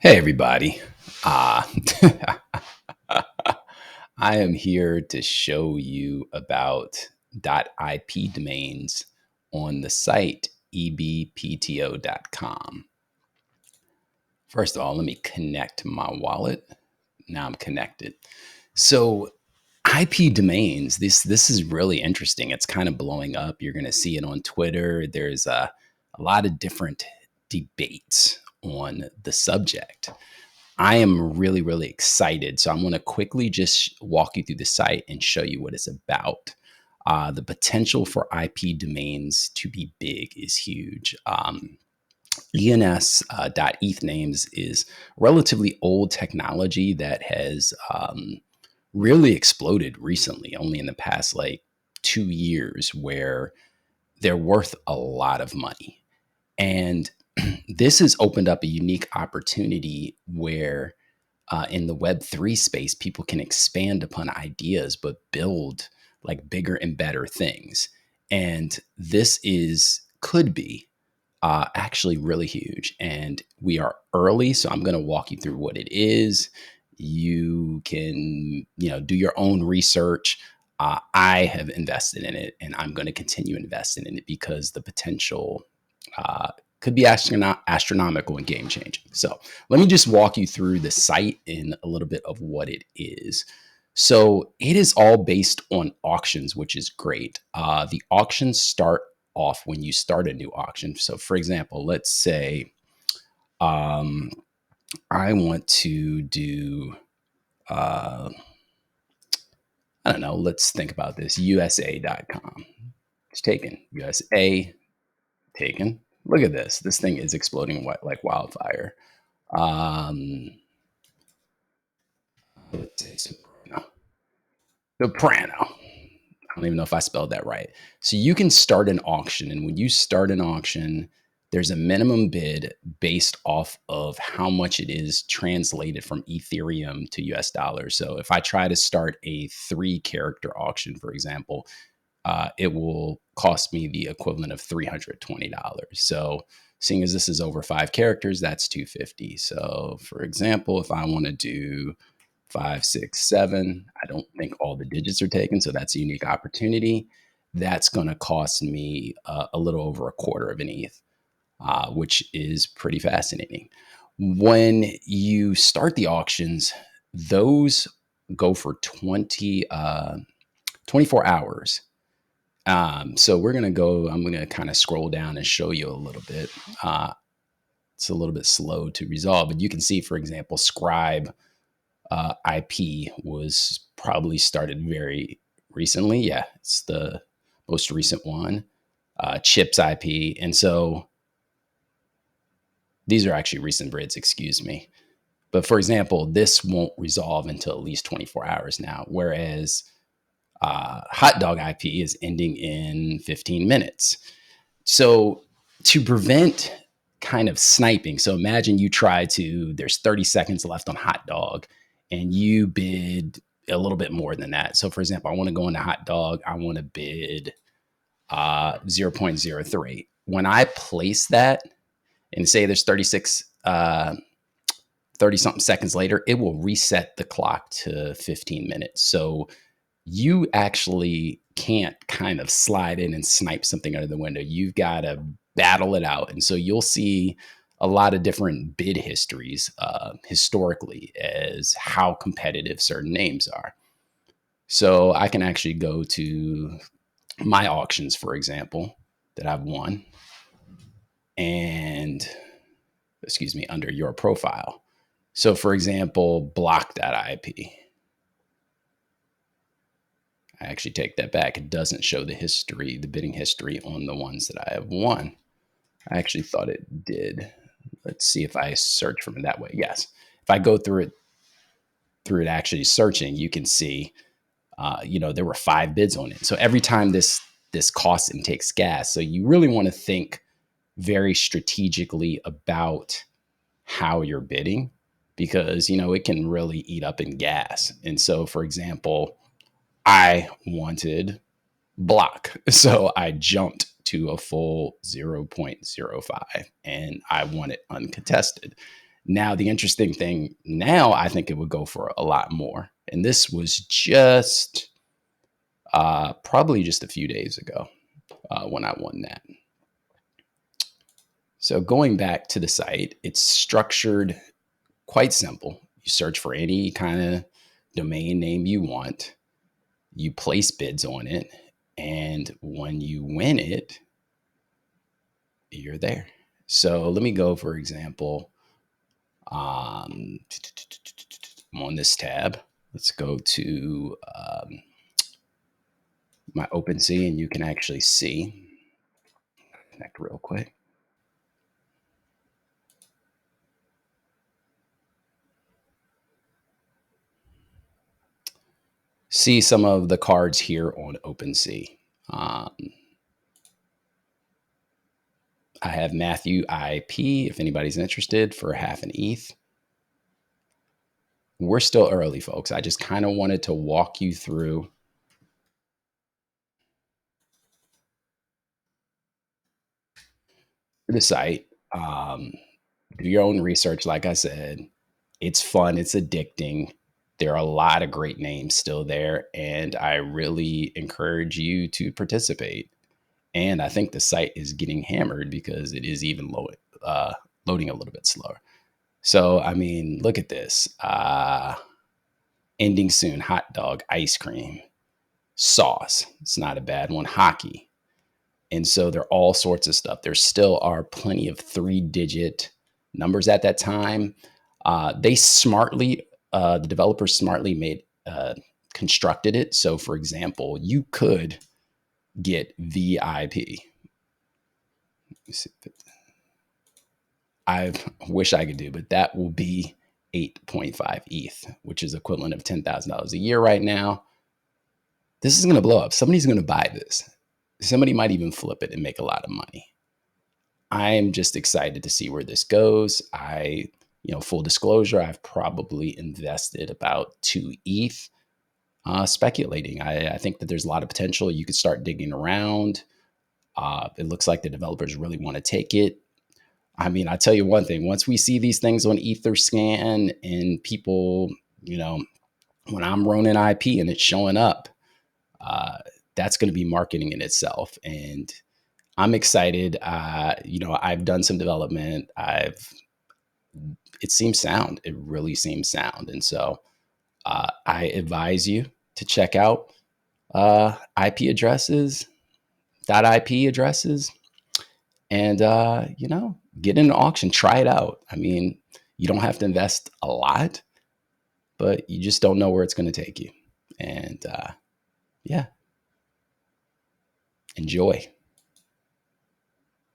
Hey, everybody. Uh, I am here to show you about .ip domains on the site EBPTO.com. First of all, let me connect my wallet. Now I'm connected. So IP domains, this is really interesting. It's kind of blowing up. You're going to see it on Twitter. There's a lot of different debates on the subject. I am really, really excited. So I'm going to quickly just walk you through the site and show you what it's about. The potential for IP domains to be big is huge. ENS.eth names is relatively old technology that has really exploded recently, only in the past like 2 years, where they're worth a lot of money. And this has opened up a unique opportunity where in the Web3 space, people can expand upon ideas, but build like bigger and better things. And this could be actually really huge. And we are early, so I'm going to walk you through what it is. You can, do your own research. I have invested in it, and I'm going to continue investing in it because the potential uh, could be astronomical and game changing. So let me just walk you through the site and a little bit of what it is. So it is all based on auctions, which is great. The auctions start off when you start a new auction. So, for example, let's say um, I want to do, uh, I don't know, let's think about this USA.com. It's taken. USA taken. Look at this. This thing is exploding like wildfire. Um, let's say Soprano. I don't even know if I spelled that right. So you can start an auction, and when you start an auction, there's a minimum bid based off of how much it is translated from Ethereum to US dollars. So if I try to start a 3-character auction, for example, it will cost me the equivalent of $320. So seeing as this is over 5 characters, that's $250. So for example, if I want to do 5, 6, 7, I don't think all the digits are taken, so that's a unique opportunity. That's going to cost me a little over a quarter of an ETH, which is pretty fascinating. When you start the auctions, those go for 24 hours. So I'm going to kind of scroll down and show you a little bit. It's a little bit slow to resolve, but you can see, for example, Scribe IP was probably started very recently. Yeah, it's the most recent one. Chips IP. And so these are actually recent bids, excuse me. But for example, this won't resolve until at least 24 hours now, whereas Hot Dog IP is ending in 15 minutes. So to prevent kind of sniping, so imagine there's 30 seconds left on Hot Dog and you bid a little bit more than that. So for example, I want to go into Hot Dog, I want to bid 0.03. When I place that and say there's 30 something seconds later, it will reset the clock to 15 minutes. So you actually can't kind of slide in and snipe something under the window. You've got to battle it out. And so you'll see a lot of different bid histories historically as how competitive certain names are. So I can actually go to my auctions, for example, that I've won, and excuse me, under your profile. So for example, block.ip. I actually take that back. It doesn't show the history, the bidding history on the ones that I have won. I actually thought it did. Let's see if I search from it that way. Yes. If I go through it actually searching, you can see, there were 5 bids on it. So every time this costs and takes gas. So you really want to think very strategically about how you're bidding because, it can really eat up in gas. And so, for example, I wanted block. So I jumped to a full 0.05 and I won it uncontested. Now, the interesting thing now, I think it would go for a lot more. And this was just probably just a few days ago when I won that. So going back to the site, it's structured quite simple. You search for any kind of domain name you want, you place bids on it, and when you win it, you're there. So let me go, for example, I'm on this tab. Let's go to my OpenSea, and you can actually see. Connect real quick. See some of the cards here on OpenSea. Um, I have Matthew IP, if anybody's interested, for half an ETH. We're still early, folks. I just kind of wanted to walk you through the site. Do your own research, like I said. It's fun, it's addicting. There are a lot of great names still there, and I really encourage you to participate. And I think the site is getting hammered because it is even loading a little bit slower. So, I mean, look at this. Ending soon, hot dog, ice cream, sauce. It's not a bad one. Hockey. And so there are all sorts of stuff. There still are plenty of 3-digit numbers at that time. The developers smartly made, constructed it. So, for example, you could get VIP. I wish I could do, but that will be 8.5 ETH, which is equivalent of $10,000 a year right now. This is going to blow up. Somebody's going to buy this. Somebody might even flip it and make a lot of money. I'm just excited to see where this goes. Full disclosure, I've probably invested about 2 ETH speculating. I think that there's a lot of potential. You could start digging around. It looks like the developers really want to take it. I mean, I tell you one thing, once we see these things on Etherscan and people, when I'm Ronin IP and it's showing up, uh, that's going to be marketing in itself. And I'm excited. I've done some development. It seems sound. It really seems sound. And so I advise you to check out IP addresses, .IP addresses, and get in an auction, try it out. I mean, you don't have to invest a lot, but you just don't know where it's going to take you. And yeah, enjoy.